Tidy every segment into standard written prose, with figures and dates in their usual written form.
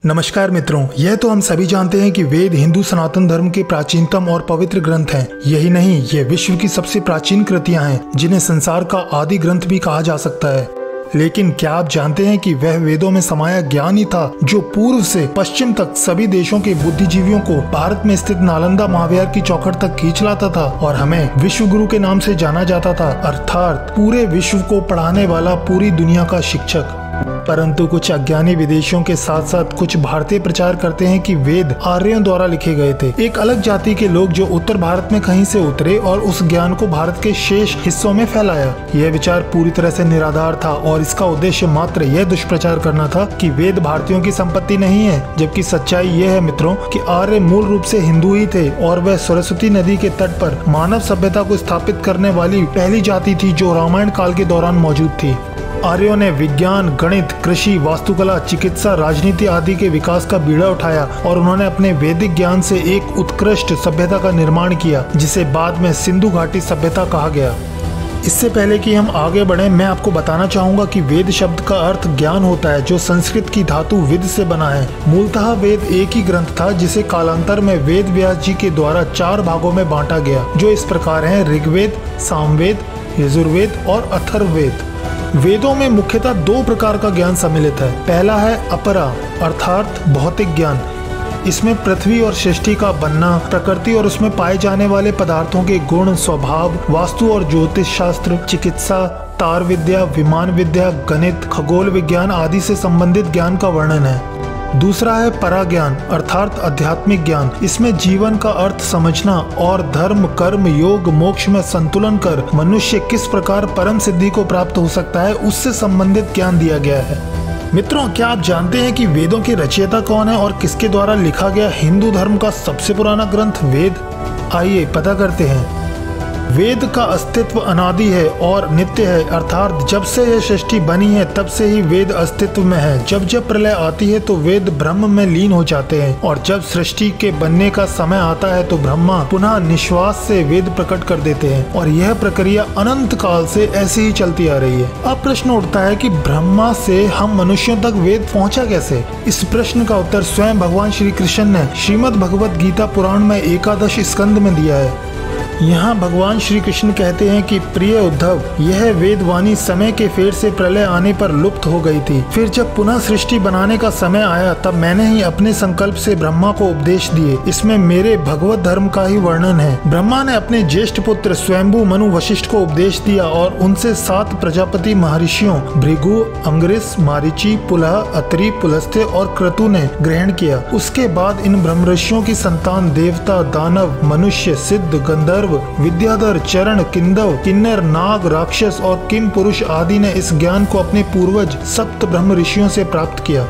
नमस्कार मित्रों, यह तो हम सभी जानते हैं कि वेद हिंदू सनातन धर्म के प्राचीनतम और पवित्र ग्रंथ हैं। यही नहीं, ये विश्व की सबसे प्राचीन कृतियां हैं जिन्हें संसार का आदि ग्रंथ भी कहा जा सकता है। लेकिन क्या आप जानते हैं कि वह वेदों में समाया ज्ञान ही था जो पूर्व से पश्चिम तक सभी देशों के बुद्धिजीवियों को भारत में स्थित नालंदा महाविहार की चौखट तक खींच लाता था और हमें विश्व गुरु के नाम से जाना जाता था, अर्थात पूरे विश्व को पढ़ाने वाला पूरी दुनिया का शिक्षक। परंतु कुछ अज्ञानी विदेशियों के साथ साथ कुछ भारतीय प्रचार करते हैं कि वेद आर्यों द्वारा लिखे गए थे, एक अलग जाति के लोग जो उत्तर भारत में कहीं से उतरे और उस ज्ञान को भारत के शेष हिस्सों में फैलाया। यह विचार पूरी तरह से निराधार था और इसका उद्देश्य मात्र यह दुष्प्रचार करना था कि वेद भारतीयों की संपत्ति नहीं है, जबकि सच्चाई यह है मित्रों कि आर्य मूल रूप से हिंदू ही थे और वह सरस्वती नदी के तट पर मानव सभ्यता को स्थापित करने वाली पहली जाति थी जो रामायण काल के दौरान मौजूद थी। आर्यों ने विज्ञान, गणित, कृषि, वास्तुकला, चिकित्सा, राजनीति आदि के विकास का बीड़ा उठाया और उन्होंने अपने वैदिक ज्ञान से एक उत्कृष्ट सभ्यता का निर्माण किया जिसे बाद में सिंधु घाटी सभ्यता कहा गया। इससे पहले कि हम आगे बढ़ें, मैं आपको बताना चाहूंगा कि वेद शब्द का अर्थ ज्ञान होता है जो संस्कृत की धातु विद से बना है। मूलतः वेद एक ही ग्रंथ था जिसे कालांतर में वेद व्यास जी के द्वारा 4 भागों में बांटा गया, जो इस प्रकार हैं: ऋग्वेद, सामवेद, यजुर्वेद और अथर्ववेद। वेदों में मुख्यतः 2 प्रकार का ज्ञान सम्मिलित है। पहला है अपरा अर्थात भौतिक ज्ञान। इसमें पृथ्वी और सृष्टि का बनना, प्रकृति और उसमें पाए जाने वाले पदार्थों के गुण, स्वभाव, वास्तु और ज्योतिष शास्त्र, चिकित्सा, तार विद्या, विमान विद्या, गणित, खगोल विज्ञान आदि से संबंधित ज्ञान का वर्णन है। दूसरा है पराज्ञान अर्थात आध्यात्मिक ज्ञान। इसमें जीवन का अर्थ समझना और धर्म, कर्म, योग, मोक्ष में संतुलन कर मनुष्य किस प्रकार परम सिद्धि को प्राप्त हो सकता है उससे संबंधित ज्ञान दिया गया है। मित्रों, क्या आप जानते हैं कि वेदों के रचयिता कौन है और किसके द्वारा लिखा गया हिंदू धर्म का सबसे पुराना ग्रंथ वेद? आइए पता करते हैं। वेद का अस्तित्व अनादि है और नित्य है, अर्थात जब से यह सृष्टि बनी है तब से ही वेद अस्तित्व में है। जब जब प्रलय आती है तो वेद ब्रह्म में लीन हो जाते हैं और जब सृष्टि के बनने का समय आता है तो ब्रह्मा पुनः निश्वास से वेद प्रकट कर देते हैं और यह प्रक्रिया अनंत काल से ऐसे ही चलती आ रही है। अब प्रश्न उठता है कि ब्रह्मा से हम मनुष्यों तक वेद पहुंचा कैसे? इस प्रश्न का उत्तर स्वयं भगवान श्री कृष्ण ने श्रीमद् भगवत गीता पुराण में 11 स्कंद में दिया है। यहाँ भगवान श्री कृष्ण कहते हैं कि प्रिय उद्धव, यह वेदवाणी समय के फेर से प्रलय आने पर लुप्त हो गई थी। फिर जब पुनः सृष्टि बनाने का समय आया तब मैंने ही अपने संकल्प से ब्रह्मा को उपदेश दिए। इसमें मेरे भगवत धर्म का ही वर्णन है। ब्रह्मा ने अपने ज्येष्ठ पुत्र स्वयंभू मनु वशिष्ठ को उपदेश दिया और उनसे 7 प्रजापति महर्षियों भृगु, अंग्रिस, मारीचि, पुलह, अत्रि, पुलस्त्य और क्रतु ने ग्रहण किया। उसके बाद इन ब्रह्मर्षियों की संतान देवता, दानव, मनुष्य, सिद्ध, गंधर्व, विद्याधर, चरण, किंदव, किन्नर, नाग, राक्षस और किम पुरुष आदि ने इस ज्ञान को अपने पूर्वज सप्त ब्रह्म ऋषियों से प्राप्त किया।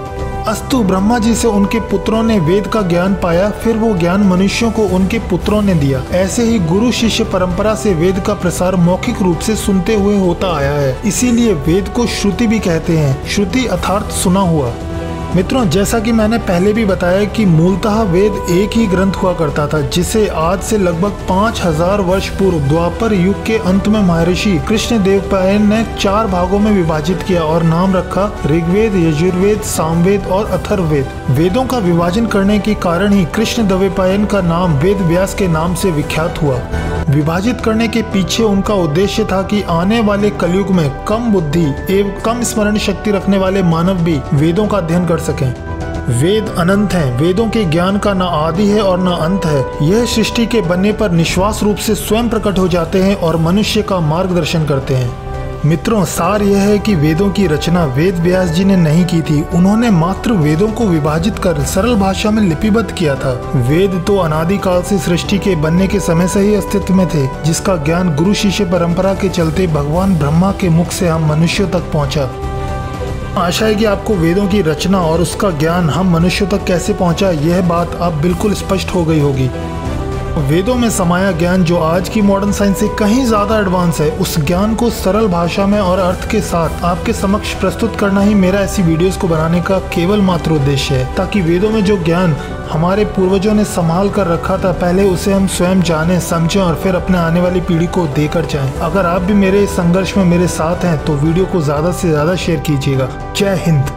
अस्तु ब्रह्मा जी से उनके पुत्रों ने वेद का ज्ञान पाया, फिर वो ज्ञान मनुष्यों को उनके पुत्रों ने दिया। ऐसे ही गुरु शिष्य परंपरा से वेद का प्रसार मौखिक रूप से सुनते हुए होता आया है। इसीलिए वेद को श्रुति भी कहते हैं। श्रुति अर्थात सुना हुआ। मित्रों, जैसा कि मैंने पहले भी बताया कि मूलतः वेद एक ही ग्रंथ हुआ करता था जिसे आज से लगभग 5000 वर्ष पूर्व द्वापर युग के अंत में महर्षि कृष्णदेवरायन ने 4 भागों में विभाजित किया और नाम रखा ऋग्वेद, यजुर्वेद, सामवेद और अथर्ववेद। वेदों का विभाजन करने के कारण ही कृष्णदेवरायन का नाम वेद व्यास के नाम से विख्यात हुआ। विभाजित करने के पीछे उनका उद्देश्य था कि आने वाले कलयुग में कम बुद्धि एवं कम स्मरण शक्ति रखने वाले मानव भी वेदों का अध्ययन कर सकें। वेद अनंत हैं। वेदों के ज्ञान का न आदि है और न अंत है। यह सृष्टि के बनने पर निश्वास रूप से स्वयं प्रकट हो जाते हैं और मनुष्य का मार्गदर्शन करते हैं। मित्रों, सार यह है कि वेदों की रचना वेद व्यास जी ने नहीं की थी। उन्होंने मात्र वेदों को विभाजित कर सरल भाषा में लिपिबद्ध किया था। वेद तो अनादि काल से सृष्टि के बनने के समय से ही अस्तित्व में थे, जिसका ज्ञान गुरु शिष्य परंपरा के चलते भगवान ब्रह्मा के मुख से हम मनुष्यों तक पहुंचा। आशा है कि आपको वेदों की रचना और उसका ज्ञान हम मनुष्यों तक कैसे पहुंचा यह बात अब बिल्कुल स्पष्ट हो गई होगी। वेदों में समाया ज्ञान जो आज की मॉडर्न साइंस से कहीं ज्यादा एडवांस है, उस ज्ञान को सरल भाषा में और अर्थ के साथ आपके समक्ष प्रस्तुत करना ही मेरा ऐसी वीडियोस को बनाने का केवल मात्र उद्देश्य है, ताकि वेदों में जो ज्ञान हमारे पूर्वजों ने संभाल कर रखा था पहले उसे हम स्वयं जाने, समझें और फिर अपने आने वाली पीढ़ी को देकर जाएं। अगर आप भी मेरे इस संघर्ष में मेरे साथ हैं तो वीडियो को ज्यादा से ज्यादा शेयर कीजिएगा। जय हिंद।